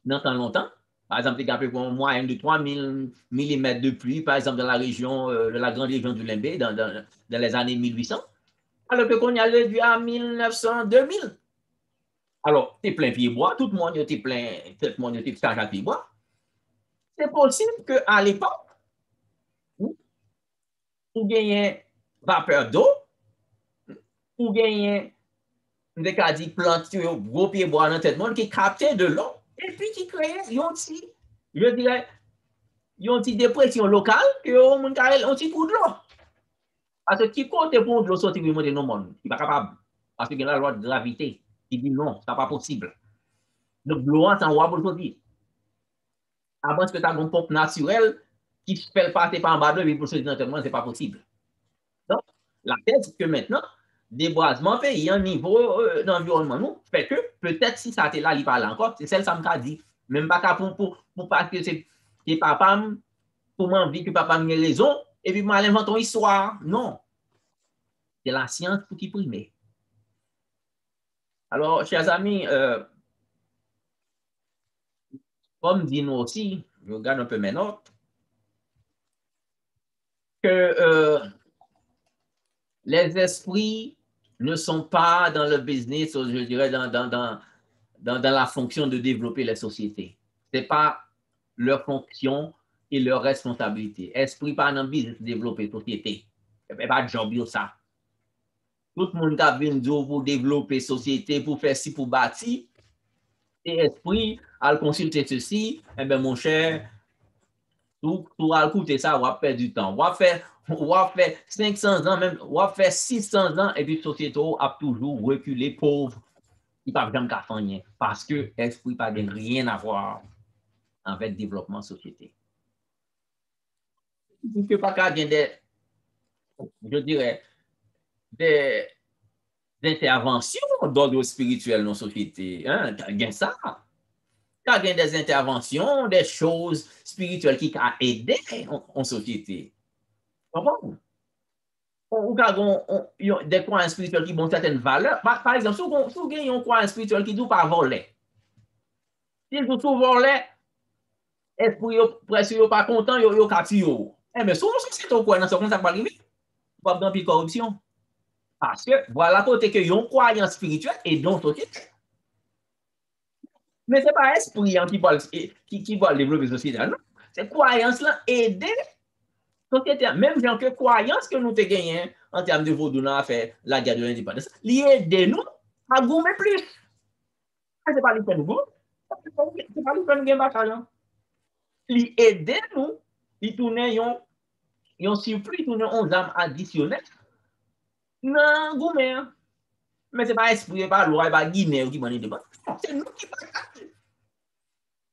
dans tant longtemps, par exemple, il y a une moyenne de 3000 mm de pluie, par exemple, dans la région, de la grande région du Limbé, dans les années 1800, alors que qu'on y a réduit à 1900, 2000. Alors, tu es plein pied bois, tout le monde est plein, tout le monde est chargé à pied bois. C'est possible qu'à l'époque, ou gagnez vapeur d'eau, ou gagnez des cas de plantes, gros pied bois dans tout le monde qui captait de l'eau, et puis qui créait, je dirais, une petite dépression locale, que on a un petit coup de l'eau. Parce que qui compte pour de l'eau sortir du monde dans le monde, il n'est pas capable. Parce qu'il y a la loi de gravité qui dit non, ce n'est pas possible. Donc, l'eau, c'est un roi pour le sortir. Avant que tu as une pompe naturelle qui fait passer par en bas de lui pour sortir dans le monde, ce n'est pas possible. Donc, la thèse, c'est que maintenant, déboisement pays un niveau d'environnement nous fait que peut-être si ça était là, il parle encore, c'est celle que ça me dit. Même pas pour parce que c'est papa, pour m'envie que papa me raison, et puis m'invente une histoire. Non. C'est la science qui prime. Alors, chers amis, comme dit nous aussi, je regarde un peu mes notes, que les esprits ne sont pas dans le business, je dirais, dans la fonction de développer les sociétés. Ce n'est pas leur fonction et leur responsabilité. Esprit pas dans le business de développer la société. Ce n'est pas de job ça. Tout le monde a besoin pour développer la société, pour faire ci, pour bâtir. Et esprit, à consulter ceci, eh bien, mon cher, tout à écouter ça, on va perdre du temps. On va faire 500 ans, même, on va faire 600 ans, et puis la société a toujours reculé, pauvre. Il ne peut jamais faire rien parce que l'esprit n'a rien à voir avec le développement de la société. Il ne peut pas qu'il y ait des, je dirais, des interventions d'ordre spirituel dans la société. Hein? Il y a ça. Il y a des interventions, des choses spirituelles qui ont aidé en société. Ou des croyances spirituelles qui ont certaines valeurs. Par exemple, si vous avez une croyance spirituelle qui ne dit pas voler, si vous tout voler, esprit presque pas content, yo capti yo. Mais souvent, c'est ton croyance, ça va arriver. Pas de corruption. Parce que voilà côté que yon croyance spirituelle et donc société. Mais ce n'est pas esprit qui va développer la société. Non. C'est croyance là aider société. Même gens que croyance que nous avons gagné en termes de vaudou dans l'affaire la guerre de l'indépendance, l'aider nous à gommer plus. Ce n'est pas lui faire nous gommer. C'est pas lui faire nous gagner bataille. L'aider nous, il tourne un surplus, il tourne 11 âmes additionnelles. Non, gommer. Mais ce n'est pas esprit, pas loi, pas Guinée qui m'en est devant. C'est nous qui parlons.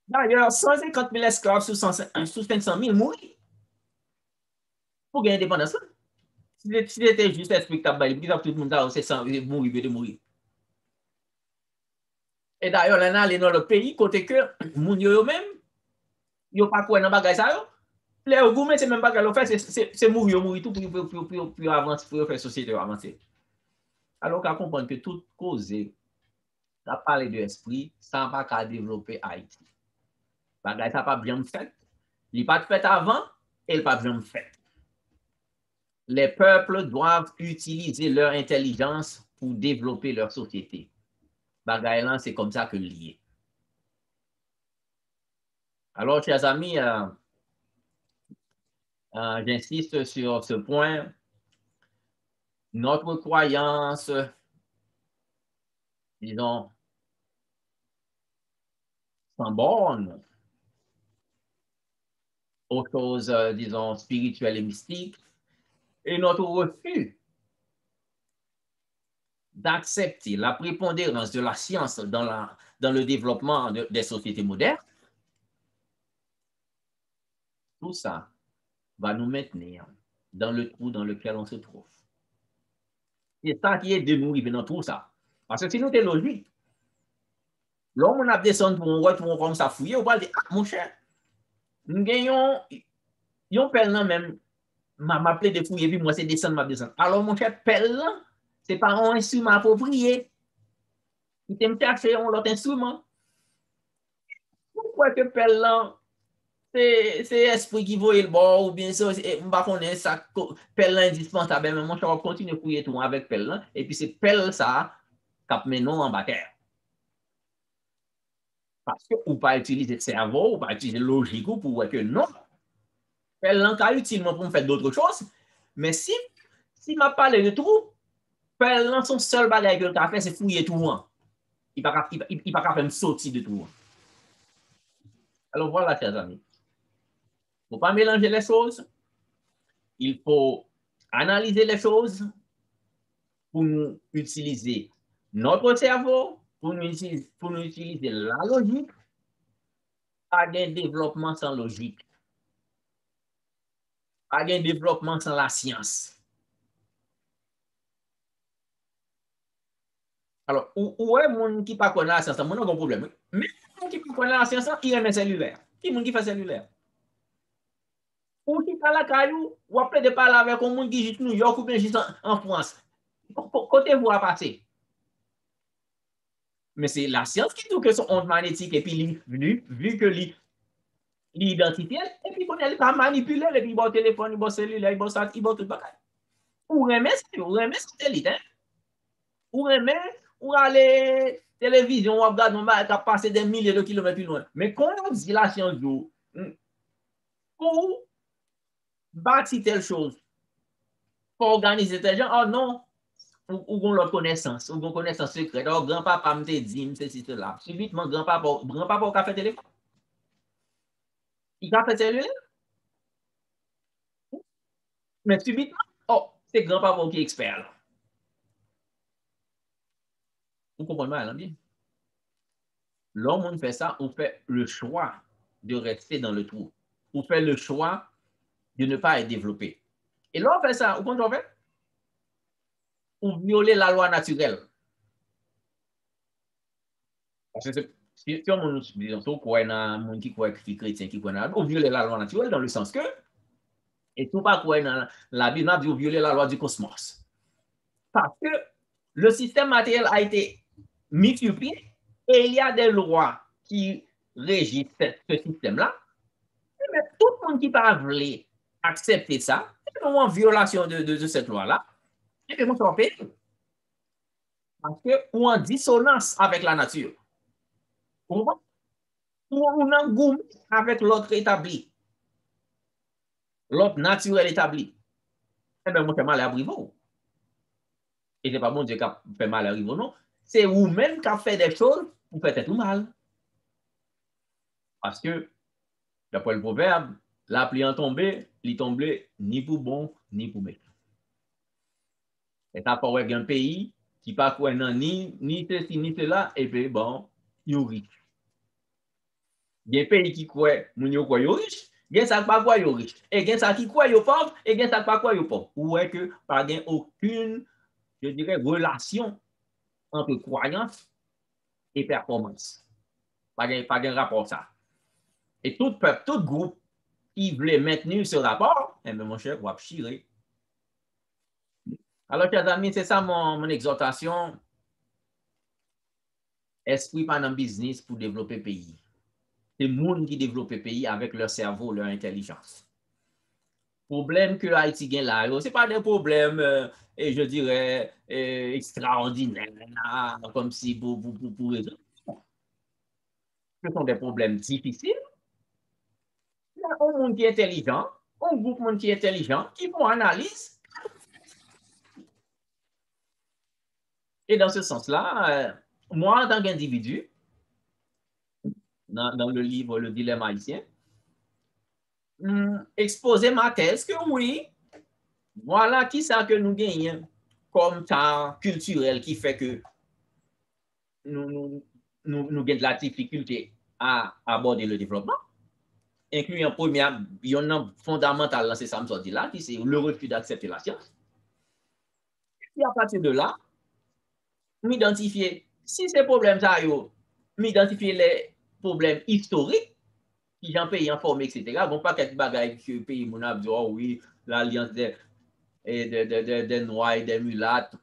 D'ailleurs, 150 000 esclaves sous 500 000 mourent pour gagner l'indépendance. Si c'était juste esprit qui a baillé, tout le monde a mourir, de mourir. Et d'ailleurs, là, on est dans le pays, côté que, moun yo même, yo pas quoi dans bagay ça yo. Les gourmet, c'est même pas qu'elle fait, c'est mourir tout pour avancer, pour faire société avancer. Alors qu'à comprendre que toute cause, ça parle de l'esprit, ça n'a pas qu'à développer Haïti. Bagay ça pas bien fait. Il n'est pas fait avant, et il n'est pas bien fait. Les peuples doivent utiliser leur intelligence pour développer leur société. Bagay là, c'est comme ça que lié. Alors, chers amis, j'insiste sur ce point. Notre croyance, disons, sans borne aux choses, disons, spirituelles et mystiques, et notre refus d'accepter la prépondérance de la science dans le développement des sociétés modernes, tout ça va nous maintenir dans le trou dans lequel on se trouve. C'est ça qui est de nous arriver dans tout ça. Parce que si nous sommes logiques, L'homme on a descendu pour un retour comme ça fouiller, on va dire, ah, mon cher, nous gagnons, yon pelle nan même, m'a appelé de fouiller, puis moi c'est descendre, m'a descendre. Alors, mon cher, pelle là, c'est pas un instrument approprié. Il t'aime chercher un autre instrument. Pourquoi que pelle là, c'est esprit qui voit le bord, ou bien ça, on va connaître ça, pelle là indispensable, mais mon cher, on continue à fouiller tout avec pelle là, et puis c'est pelle ça, cap menon en bataille. Parce que ou pas utiliser le cerveau, ou pas utiliser logique pour voir que non. Pelle là, est utile pour me faire d'autres choses, mais si m'a parlé de tout, pelle là, son seul bagage que le fait, c'est fouiller tout. Il ne va pas faire me sortir de tout. Alors voilà, chers amis. Il ne faut pas mélanger les choses. Il faut analyser les choses pour nous utiliser notre cerveau, pour nous utiliser la logique. Pas de développement sans logique. Pas de développement sans la science. Alors, où est mon qui pas connaît la science? Mon aucun problème. Mais mon qui pas connaît la science, il aime cellulaire. Qui mon qui fait cellulaire? Ou qui parle à caillou, ou après de parler avec un monde qui vit New York ou bien juste en France. Côté vous à passer. Mais c'est la science qui dit que son onde magnétique et puis vu que l'identité, et puis qu'on est pas manipuler, et puis bon téléphone, bon cellulaire, bon ça, bon tout bagage. Ou remet satellite, hein? Ou remet, ou aller télévision, ou regarde, on va passer des milliers de kilomètres plus loin. Mais quand on dit la science, pour bâtir telle chose, pour organiser tel genre, oh non, ou l'autre connaissance, ou connaissance secrète. Alors, grand-papa me dit, ceci, cela. Subitement, grand-papa a fait téléphone. Il a fait cellulaire. Mais subitement, oh, c'est grand-papa qui est expert. Là. Vous comprenez mal, bien? L'homme, on fait ça, on fait le choix de rester dans le trou. On fait le choix de ne pas être développé. Et là, on fait ça, vous comprenez, on fait? On violer la loi naturelle. Parce que si on croit dans monde qui croit que chrétien qui croit dans on violer la loi naturelle dans le sens que et tout pas croire dans la Bible on violer la loi du cosmos. Parce que le système matériel a été mis sur pied et il y a des lois qui régissent ce système-là. Mais tout le monde qui pas voulu accepter ça, c'est en violation de cette loi-là. Et puis, on s'en fait. Parce que ou en dissonance avec la nature. Ou en goût avec l'autre établi. L'autre naturel établi. Eh bien, moi, je fais mal à Brivo. Et ce n'est pas mon Dieu qui fait mal à Brivo, non. C'est vous-même qui fait des choses pour faire tout mal. Parce que, d'après le proverbe, la pluie en tombée, il tombe ni pour bon, ni pour méchant. Et ça peut être un pays qui pas quoi ni ceci, ni cela, et puis bon, il est riche. Il y a un pays qui croit, moun yo quoi riche, il y a ça pas quoi riche. Et il y a ça qui croit pauvre, et il y a ça pas quoi pauvre. Ou est que pas aucune, je dirais, relation entre croyance et performance. Pas de rapport ça. Et tout peuple, tout groupe qui voulait maintenir ce rapport, eh bien, mon cher, on va chirer. Alors, chers amis, c'est ça mon exhortation. Esprit pas dans le business pour développer le pays. C'est le monde qui développe le pays avec leur cerveau, leur intelligence. Problème que Haïti gagne là, ce n'est pas des problèmes, et je dirais, extraordinaires, comme si pour résoudre. Ce sont des problèmes difficiles. Il y a un monde qui est intelligent, un groupe de monde qui est intelligent, qui font analyse. Et dans ce sens-là, moi, en tant qu'individu, dans le livre Le dilemme haïtien, exposer ma thèse que oui, voilà qui ça que nous gagnons comme temps culturel qui fait que nous avons de la difficulté à aborder le développement, incluant premier, il y a un fondamental, c'est ça me dit là, qui c'est le refus d'accepter la science. Et à partir de là, nous identifier si ces problèmes ça m'identifier les problèmes historiques, qui j'en pays informé, etc. Bon, pas quelques bagages que le pays, mon a dit, oh oui, l'alliance des Noirs et des Mulattes,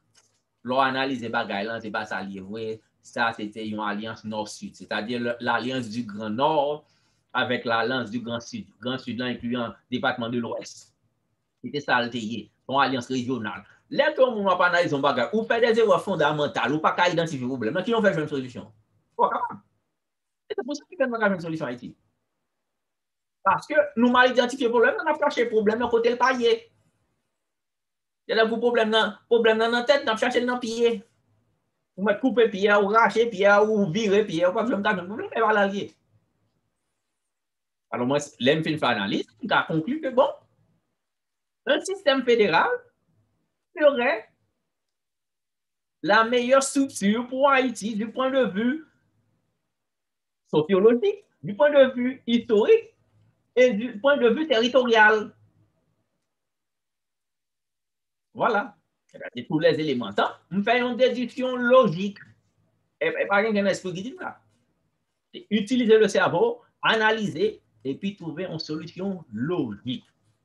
l'on analyse les bagages là, c'est pas ça lié, ça c'était une alliance Nord-Sud, c'est-à-dire l'alliance du Grand Nord avec l'alliance du Grand Sud. Grand Sud là incluant le département de l'Ouest. C'était ça le TIE, une alliance régionale. Là, tout le monde va pas analyser un bagage, ou fait des erreurs fondamentales, ou pas qu'à identifier le problème, qui ont fait une solution. C'est pour ça qu'il fait une solution à Haïti. Parce que nous mal identifié le problème, on a cherché le problème à côté le paillet. Il y a un problème dans la tête, on a cherché dans le pied. Ou mettre couper pied, ou racher pied, ou virer pied, ou pas besoin de problème, et voilà lié. Alors, moi, l'aime fait une analyse, on a conclu que bon, un système fédéral serait la meilleure structure pour Haïti du point de vue sociologique, du point de vue historique et du point de vue territorial. Voilà. C'est tous les éléments. On fait une déduction logique. Et pas un esprit qui dit ça. Utiliser le cerveau, analyser et puis trouver une solution logique.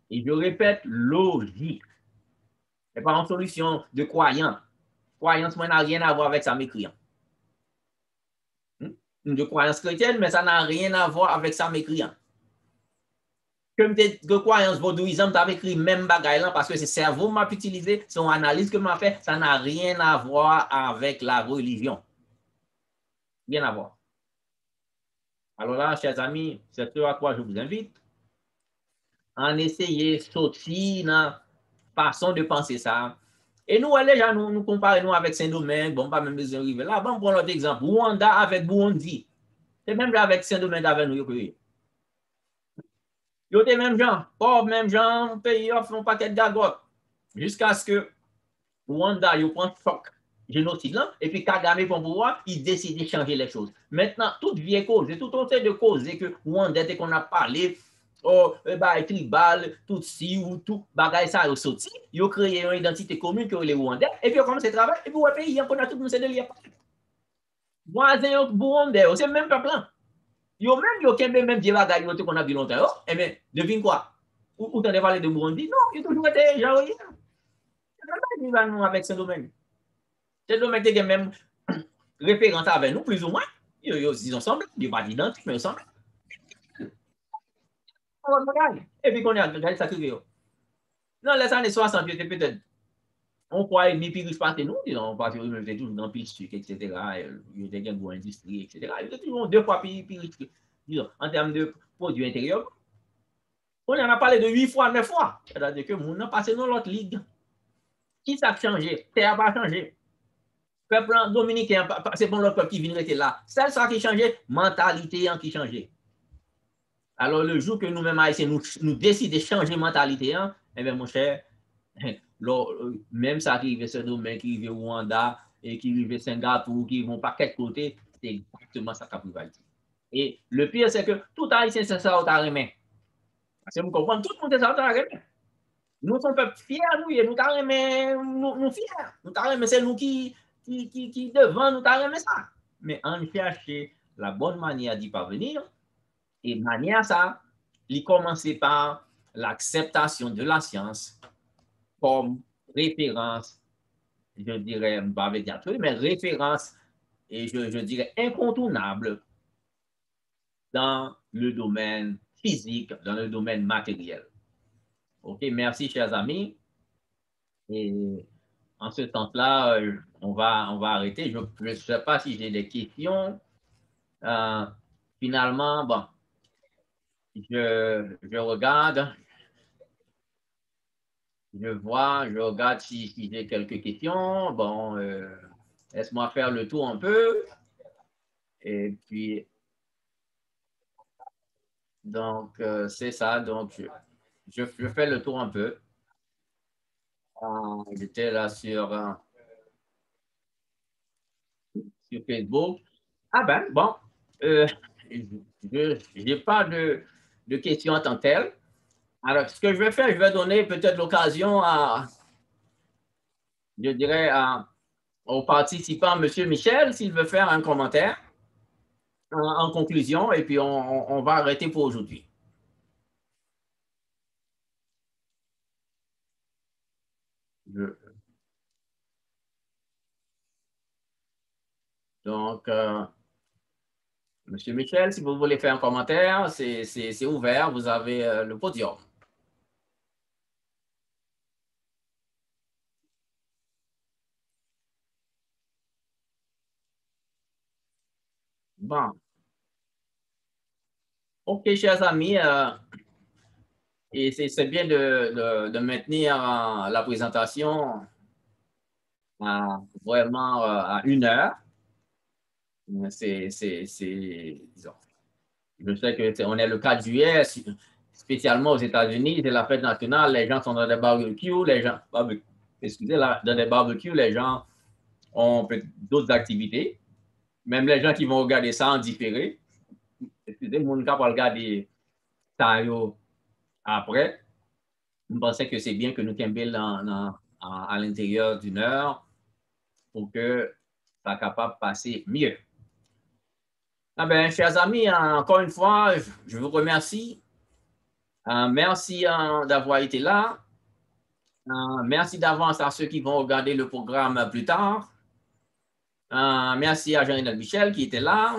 Et je répète, logique. Ce n'est pas une solution de croyance. Croyance n'a rien à voir avec ça mécréant. De croyance chrétienne, mais ça n'a rien à voir avec ça mécréant. Comme de croyance vaudouisante, tu écrit même bagaille parce que c'est cerveau m'a utilisé, son analyse que m'a fait, ça n'a rien à voir avec la religion. Rien à voir. Alors là, chers amis, c'est ce à quoi je vous invite. En essayer de sortir dans façon de penser ça. Et nous, les gens, nous comparons avec Saint-Domingue, bon, pas même besoin d'arriver là. Bon, pour notre exemple, Rwanda avec Burundi. C'est même avec Saint-Domingue avec nous. Ils étaient même gens, pauvres même gens, pays offrent un paquet de gagotes. Jusqu'à ce que Rwanda, ils prennent choc génocide là, et puis Kagame pour pouvoir, il décide de changer les choses. Maintenant, toute vieille cause, tout autre de causes que Rwanda, dès qu'on a parlé, oh, bah, tribal, tout ci ou tout, bagay ça, ils sorti, ils ont créé une identité commune que les Rwandais, et puis ils ont commencé à travailler, et puis le pays, on a tout le monde, c'est de l'IA. Voisin, Burundais, c'est le même peuple là. Yo même, yo kembe même vieux bagay qu'on a vu longtemps, eh bien, devine quoi? Ou t'en as parlé de Burundi? Non, il a toujours été genre, il va nous avec ce domaine. Ce domaine qui est même référence avec nous, plus ou moins. Ils ensemble, ils ne sont pas identiques, mais ensemble. Et puis, qu'on a regardé ça, non, les années 60, peut-être, on croyait ni plus riche parce que nous, disons, parce qu'ils étaient toujours dans le sucre, etc. Ils étaient dans une industrie, etc. Ils étaient toujours 2 fois plus riches, disons, en termes de produits intérieurs. On en a parlé de 8 fois, 9 fois. C'est-à-dire que nous, on a passé dans l'autre ligue. Qui ça a changé? Terre n'a pas changé. Peuple dominicain, c'est bon le peuple qui vient rester là. C'est ça qui changeait, mentalité qui changeait. Alors, le jour que nous-mêmes, Haïtiens, nous décidons de changer mentalité, eh bien, mon cher, même ça qui arrive ce domaine, qui arrive au Rwanda, et qui arrive à Singapour, qui vont pas quelque côté, c'est exactement ça qui arrive. Et le pire, c'est que tout Haïtien, c'est ça, au taremé. Parce que vous comprenez, tout le monde est ça, au taremé. Nous sommes fiers, nous taremé, nous fiers. Nous taremé, c'est nous qui devant, nous taremé ça. Mais on cherche la bonne manière d'y parvenir. Et manière ça, il commençait par l'acceptation de la science comme référence, je dirais, mais référence, et je dirais incontournable dans le domaine physique, dans le domaine matériel. OK, merci, chers amis. Et en ce temps-là, on va arrêter. Je ne sais pas si j'ai des questions. Finalement, bon, je regarde. Je regarde si j'ai quelques questions. Bon, laisse-moi faire le tour un peu. Et puis, donc, c'est ça. Donc, je fais le tour un peu. J'étais là sur Facebook. Ah ben, bon, je n'ai pas de questions en tant que telles. Alors, ce que je vais faire, je vais donner peut-être l'occasion je dirais, aux participants, M. Michel, s'il veut faire un commentaire. en conclusion, et puis on va arrêter pour aujourd'hui. Donc, Monsieur Michel, si vous voulez faire un commentaire, c'est ouvert, vous avez le podium. Bon, ok, chers amis, et c'est bien de maintenir la présentation vraiment à 1 heure. Disons, je sais que on est le 4 juillet, spécialement aux États-Unis, c'est la fête nationale, les gens sont dans des barbecues, excusez, là, dans des barbecues, les gens ont d'autres activités. Même les gens qui vont regarder ça en différé, excusez, mon cas pour regarder ça après. Je pensais que c'est bien que nous cambions à l'intérieur d'1 heure pour que ça soit capable de passer mieux. Ah ben, chers amis, encore une fois, je vous remercie. Merci d'avoir été là. Merci d'avance à ceux qui vont regarder le programme plus tard. Merci à Jean-Yves Michel qui était là.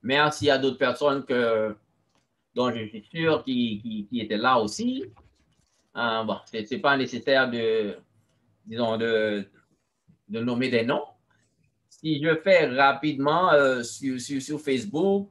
Merci à d'autres personnes dont je suis sûr qui étaient là aussi. Bon, ce n'est pas nécessaire disons, de nommer des noms. Si je fais rapidement sur Facebook,